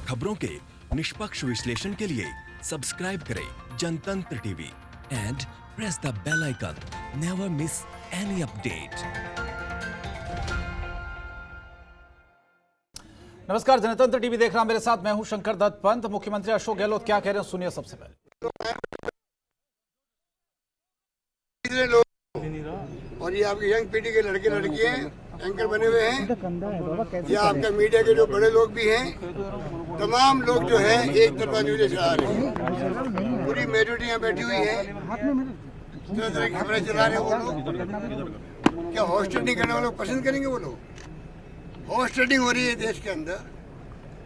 खबरों के निष्पक्ष विश्लेषण के लिए सब्सक्राइब करें Jantantra TV and press the bell icon. Never miss any update. नमस्कार, जनतंत्र टीवी देख रहा मेरे साथ मैं हूं शंकर दत्त पंत। मुख्यमंत्री अशोक गहलोत क्या कह रहे हैं सुनिए सबसे पहले। और ये आपकी यंग पीढ़ी के लड़के लड़कियां एंकर बने हुए हैं, या आपका मीडिया के जो बड़े लोग भी हैं, तमाम लोग जो है एक तरफा न्यूज़ चला रहे हैं। पूरी मेजोरिटी यहाँ बैठी हुई है, तरह तरह की खबरें चला रहे हैं वो लोग। क्या हॉर्स ट्रेडिंग करने वाले लोग पसंद करेंगे? वो लोग हॉर्स ट्रेडिंग हो रही है देश के अंदर,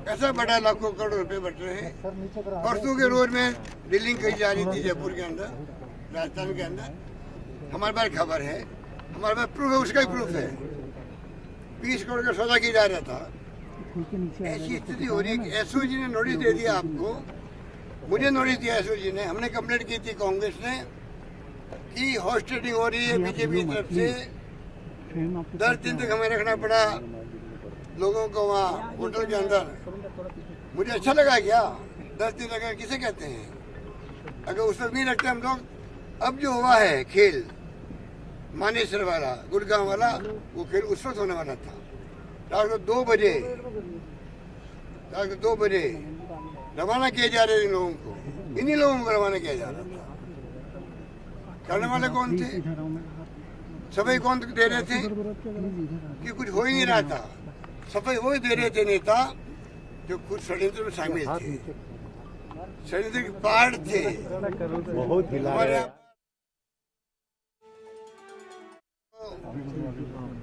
पैसा बढ़ा, लाखों करोड़ रुपए बट रहे हैं। परसों के रोज में डीलिंग कही जा रही थी जयपुर के अंदर, राजस्थान के अंदर। हमारे पास खबर है, हमारे पास प्रूफ है, उसका ही प्रूफ है। 20 करोड़ का सौदा किया जा रहा था। ऐसी स्थिति हो रही है कि एसओजी ने नोटिस दे दिया आपको, मुझे नोटिस दिया एसओजी ने। हमने कंप्लेंट की थी कांग्रेस ने कि हॉर्स ट्रेडिंग हो रही है बीजेपी की तरफ से। 10 दिन तक हमें रखना पड़ा लोगों को वहाँ होटल के अंदर। मुझे अच्छा लगा क्या? 10 दिन अगर किसे कहते हैं? अगर उस वक्त नहीं रखते हम लोग। अब जो हुआ है खेल मानेसर वाला, गुड़गांव वाला, वो खेल उस वक्त होने वाला था। रात को 2 बजे रवाना किए जा रहे इन लोगों को, इन्हीं लोगों को रवाना किया जा रहा था। करने वाले कौन थे? सफाई कौन दे रहे थे कि कुछ हो ही नहीं रहा था। सफाई वही दे रहे थे नेता जो खुद षड्यंत्र में शामिल थे, षड्यंत्र के पार्ट थे। हमारे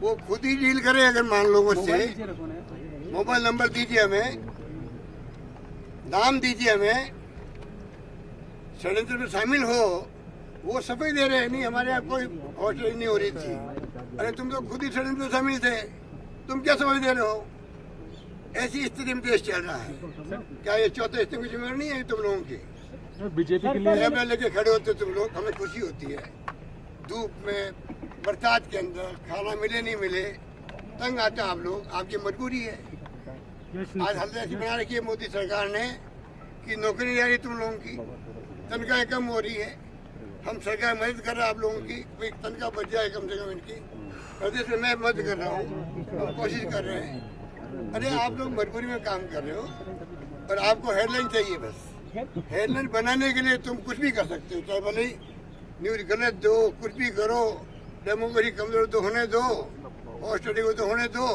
वो खुद ही डील करे। अगर मान लो मुझसे मोबाइल नंबर दीजिए, हमें नाम दीजिए, हमें षड्यंत्र में शामिल हो, वो सफाई दे रहे हैं। नहीं, हमारे यहाँ कोई हॉस्टल नहीं हो रही थी। अरे तुम तो खुद ही षड्यंत्र में शामिल थे, तुम क्या सफाई दे रहे हो? ऐसी स्थिति में देश चल रहा है। क्या ये चौथे स्थिति की जिम्मेदारी नहीं है तुम लोगों की? बीजेपी के लिए लेके खड़े होते तुम लोग, हमें खुशी होती है। धूप में, बरसात के अंदर, खाना मिले नहीं मिले, तंग आते आप लोग, आपकी मजबूरी है। आज हालत ऐसी बना रखी है मोदी सरकार ने कि नौकरी नहीं आ रही तुम लोगों की, तनख्वाहें कम हो रही है। हम सरकार मदद कर रहे हैं आप लोगों की, कोई तनख्वाह बच जाए कम से कम इनकी। प्रदेश में मैं मदद कर रहा हूँ, हम कोशिश कर रहे हैं। अरे आप लोग मजबूरी में काम कर रहे हो और आपको हेडलाइन चाहिए बस। हेडलाइन बनाने के लिए तुम कुछ भी कर सकते हो, चाहे भले ही न्यूज गलत दो, कुछ भी करो, डेमोक्रेसी कमजोर तो होने दो, और स्टडी हो तो होने दो,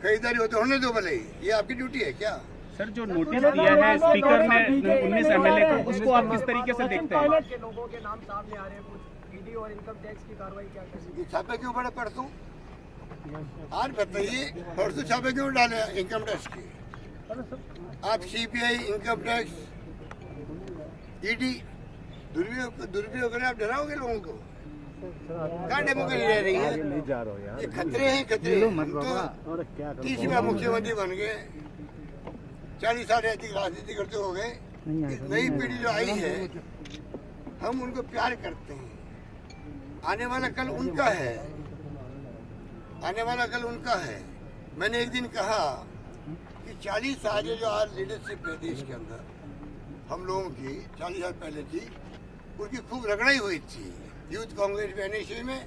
खरीदारी हो तो होने दो भले ही। ये आपकी ड्यूटी है क्या? सर, जो नोटिस दिया है स्पीकर ने 19 एमएलए को, उसको आप किस तरीके से देखते हैं? लोगों के नाम सामने आ रहे हैं, कुछ ईडी और इनकम टैक्स की कार्रवाई क्या करेगी? छापे क्यों पड़े परसों? आज बताइए, परसों छापे क्यों डाले इनकम टैक्स की? आप सीबीआई, इनकम टैक्स, ईडी दुरुपयोग करें, आप डराओगे लोगों को? कहाँ डेमोक्रेसी रह रही है? ये खतरे हैं, खतरे। हम तो 30 बार मुख्यमंत्री बन गए, 40 साल ऐसी राजनीति करते हो गए। नई पीढ़ी जो आई है, हम उनको प्यार करते हैं। आने वाला कल उनका है, आने वाला कल उनका है। मैंने एक दिन कहा कि 40 साल जो आज लीडरशिप है देश के अंदर, हम लोगों की 40 साल पहले थी, उसकी खूब रगड़ाई हुई थी यूथ कांग्रेस में, एनएसयू में।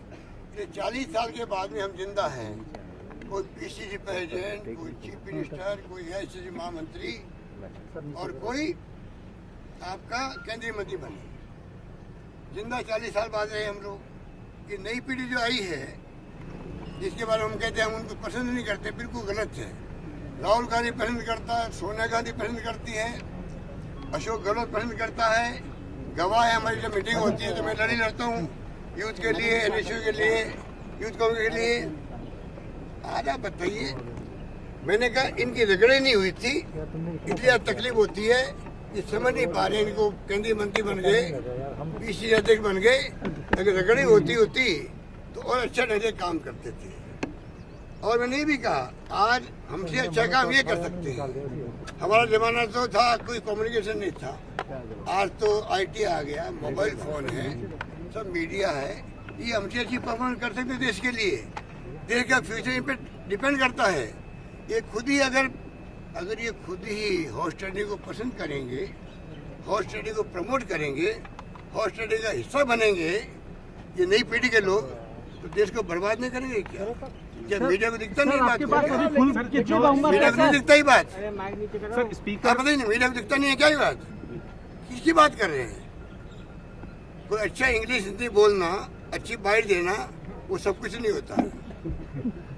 40 साल के बाद में हम जिंदा हैं। कोई पीसीसी प्रेसिडेंट, कोई चीफ मिनिस्टर, कोई एआईसीसी महामंत्री और कोई आपका केंद्रीय मंत्री बने। जिंदा 40 साल बाद रहे हम लोग। ये नई पीढ़ी जो आई है, जिसके बारे में हम कहते हैं हम उनको पसंद नहीं करते, बिल्कुल गलत है। राहुल गांधी पसंद करता है, सोनिया गांधी पसंद करती है, अशोक गहलोत पसंद करता है। गवाह है, हमारी जब मीटिंग होती है तो मैं लड़ी लड़ता हूँ यूथ के लिए, एनएसयू के लिए, यूथ कांग्रेस के लिए। आज आप बताइए, मैंने कहा इनकी रगड़े नहीं हुई थी, इसलिए तकलीफ होती है। ये समझ नहीं पा रहे, इनको केंद्रीय मंत्री बन गए, पीसीसी अध्यक्ष बन गए। अगर रगड़ी होती तो और अच्छा ढंग से काम करते थे। और मैंने ये भी कहा, आज हमसे अच्छा काम ये कर सकते हैं। हमारा जमाना तो था, कोई कम्युनिकेशन नहीं था। आज तो आईटी आ गया, मोबाइल फोन है, सब मीडिया है। ये हमसे अच्छी परफॉर्मेंस कर सकते देश के लिए। देश का फ्यूचर इन पर डिपेंड करता है। ये खुद ही अगर अगर ये खुद ही हॉर्स ट्रेडिंग को पसंद करेंगे, हॉर्स ट्रेडिंग को प्रमोट करेंगे, हॉर्स ट्रेडिंग का हिस्सा बनेंगे ये नई पीढ़ी के लोग, तो देश को बर्बाद नहीं करेंगे क्या? क्या मीडिया को दिखता नहीं बात? मीडिया को नहीं दिखता ही बात? सर स्पीकर आप बताइए, मीडिया को दिखता नहीं है क्या ये बात? किसकी बात कर रहे हैं? कोई अच्छा इंग्लिश हिंदी बोलना, अच्छी बाइट देना, वो सब कुछ नहीं होता है।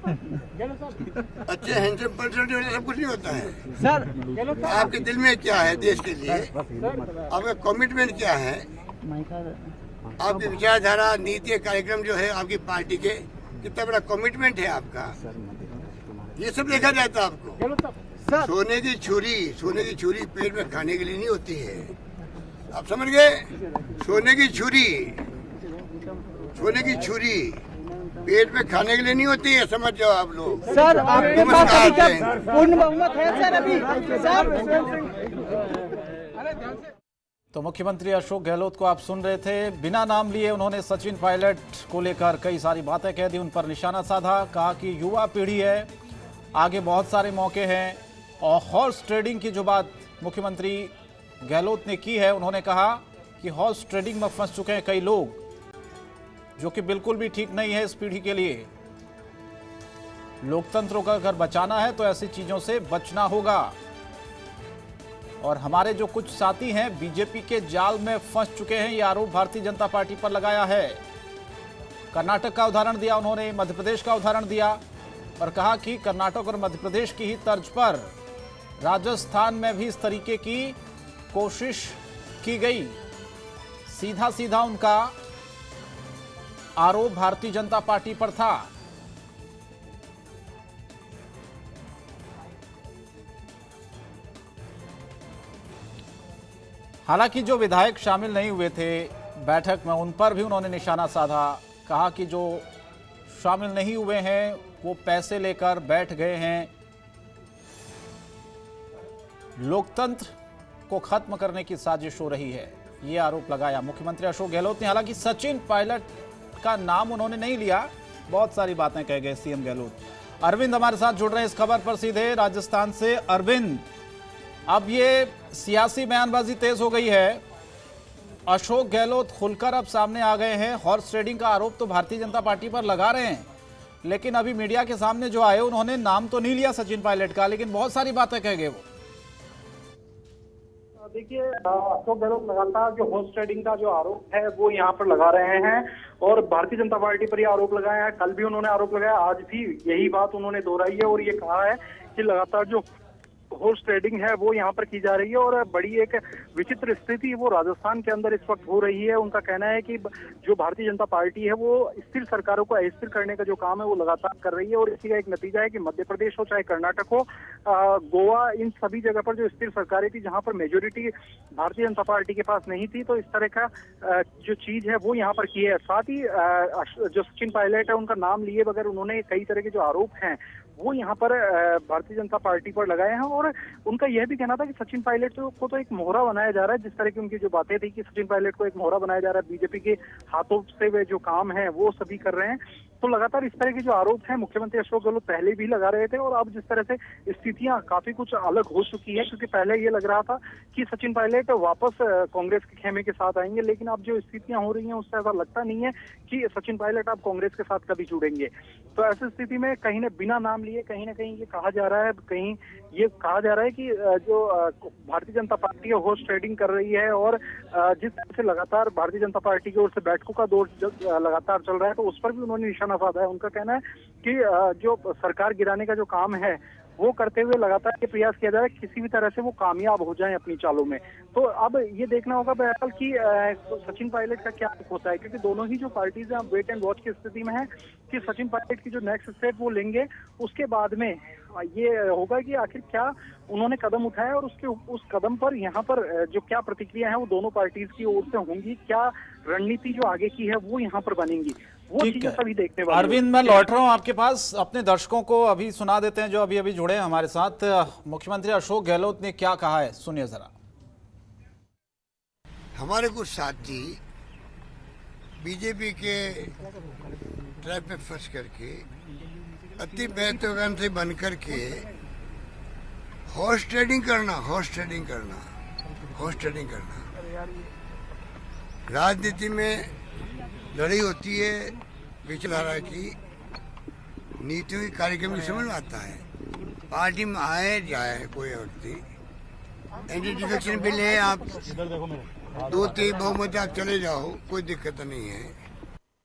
अच्छे हैंडसम पर्सनालिटी होना सब कुछ नहीं होता है। सर आपके दिल में क्या है देश के लिए? आपका कमिटमेंट क्या है? आपकी विचारधारा, नीति, कार्यक्रम जो है आपकी पार्टी के, कितना बड़ा कमिटमेंट है आपका, ये सब देखा जाता है आपको। सोने की छुरी पेट में खाने के लिए नहीं होती है, आप समझ गए? सोने की छुरी पेट में खाने के लिए नहीं होती है, समझ जाओ आप लोग। सर आपके पास अभी क्या पूर्ण बहुमत है सर अभी? तो मुख्यमंत्री अशोक गहलोत को आप सुन रहे थे, बिना नाम लिए उन्होंने सचिन पायलट को लेकर कई सारी बातें कह दी, उन पर निशाना साधा, कहा कि युवा पीढ़ी है, आगे बहुत सारे मौके हैं। और हॉर्स ट्रेडिंग की जो बात मुख्यमंत्री गहलोत ने की है, उन्होंने कहा कि हॉर्स ट्रेडिंग में फंस चुके हैं कई लोग, जो कि बिल्कुल भी ठीक नहीं है इस पीढ़ी के लिए। लोकतंत्र को अगर बचाना है तो ऐसी चीजों से बचना होगा। और हमारे जो कुछ साथी हैं बीजेपी के जाल में फंस चुके हैं, ये आरोप भारतीय जनता पार्टी पर लगाया है। कर्नाटक का उदाहरण दिया उन्होंने, मध्य प्रदेश का उदाहरण दिया और कहा कि कर्नाटक और मध्य प्रदेश की ही तर्ज पर राजस्थान में भी इस तरीके की कोशिश की गई। सीधा सीधा उनका आरोप भारतीय जनता पार्टी पर था। हालांकि जो विधायक शामिल नहीं हुए थे बैठक में, उन पर भी उन्होंने निशाना साधा, कहा कि जो शामिल नहीं हुए हैं वो पैसे लेकर बैठ गए हैं। लोकतंत्र को खत्म करने की साजिश हो रही है, ये आरोप लगाया मुख्यमंत्री अशोक गहलोत ने। हालांकि सचिन पायलट का नाम उन्होंने नहीं लिया, बहुत सारी बातें कह गए सीएम गहलोत। अरविंद हमारे साथ जुड़ रहे हैं इस खबर पर सीधे राजस्थान से। अरविंद, अब ये सियासी बयानबाजी तेज हो गई है, अशोक गहलोत खुलकर अब सामने आ गए हैं। हॉर्स ट्रेडिंग का आरोप तो भारतीय जनता पार्टी पर लगा रहे हैं, लेकिन अभी मीडिया के सामने जो आए उन्होंने नाम तो नहीं लिया सचिन पायलट का, लेकिन बहुत सारी बातें कह गए वो। देखिए, अशोक गहलोत लगातार जो हॉर्स ट्रेडिंग का जो आरोप है वो यहाँ पर लगा रहे हैं और भारतीय जनता पार्टी पर ये आरोप लगाया है। कल भी उन्होंने आरोप लगाया, आज भी यही बात उन्होंने दोहराई है और ये कहा है कि लगातार जो हॉर्स ट्रेडिंग है वो यहाँ पर की जा रही है और बड़ी एक विचित्र स्थिति वो राजस्थान के अंदर इस वक्त हो रही है। उनका कहना है कि जो भारतीय जनता पार्टी है वो स्थिर सरकारों को अस्थिर करने का जो काम है वो लगातार कर रही है और इसी का एक नतीजा है कि मध्य प्रदेश हो चाहे कर्नाटक हो, गोवा, इन सभी जगह पर जो स्थिर सरकारें थी जहाँ पर मेजोरिटी भारतीय जनता पार्टी के पास नहीं थी, तो इस तरह का जो चीज है वो यहाँ पर की है। साथ ही जो सचिन पायलट है उनका नाम लिए बगैर उन्होंने कई तरह के जो आरोप हैं वो यहाँ पर भारतीय जनता पार्टी पर लगाए हैं और उनका यह भी कहना था कि सचिन पायलट को तो एक मोहरा बनाया जा रहा है। जिस तरह की उनकी जो बातें थी कि सचिन पायलट को एक मोहरा बनाया जा रहा है, बीजेपी के हाथों से वे जो काम है वो सभी कर रहे हैं। तो लगातार इस तरह के जो आरोप हैं मुख्यमंत्री अशोक गहलोत पहले भी लगा रहे थे और अब जिस तरह से स्थितियां काफी कुछ अलग हो चुकी है, क्योंकि पहले ये लग रहा था कि सचिन पायलट वापस कांग्रेस के खेमे के साथ आएंगे, लेकिन अब जो स्थितियां हो रही हैं उससे ऐसा लगता नहीं है कि सचिन पायलट अब कांग्रेस के साथ कभी जुड़ेंगे। तो ऐसी स्थिति में कहीं न बिना नाम लिए कहीं ना कहीं ये कहा जा रहा है, कि जो भारतीय जनता पार्टी है हॉर्स ट्रेडिंग कर रही है और जिस तरह से लगातार भारतीय जनता पार्टी की ओर से बैठकों का दौर लगातार चल रहा है, तो उस पर भी उन्होंने निशाना साधा है। उनका कहना है कि जो सरकार गिराने का जो काम है वो करते हुए लगातार ये प्रयास किया जा रहा है किसी भी तरह से वो कामयाब हो जाएं अपनी चालों में। तो अब ये देखना होगा बहरहाल कि सचिन पायलट का क्या होता है, क्योंकि दोनों ही जो पार्टीज हैं वेट एंड वॉच की स्थिति में है कि सचिन पायलट की जो नेक्स्ट स्टेप वो लेंगे, उसके बाद में ये होगा कि आखिर क्या उन्होंने कदम उठाया और उस कदम पर यहाँ पर जो क्या प्रतिक्रिया है वो दोनों पार्टीज की ओर से होंगी, क्या रणनीति जो आगे की है वो यहाँ पर बनेंगी, वो चीजें सभी देखने वाले। अरविंद, मैं लौट रहा हूँ आपके पास, अपने दर्शकों को अभी सुना देते हैं जो अभी अभी जुड़े हैं हमारे साथ। मुख्यमंत्री अशोक गहलोत ने क्या कहा है, सुनिए जरा। हमारे कुछ साथी बीजेपी के ट्रैप में फंस करके अति महत्वाकांक्षी बन करके हॉर्स ट्रेडिंग करना राजनीति में लड़ाई होती है विचारधारा की, नीतियों की कार्यक्रम की समझ में आता है। पार्टी में आए जाए कोई व्यक्ति, एंटी डिफेक्शन बिल है, आप 2-3 बहुमत आप चले जाओ, कोई दिक्कत नहीं है।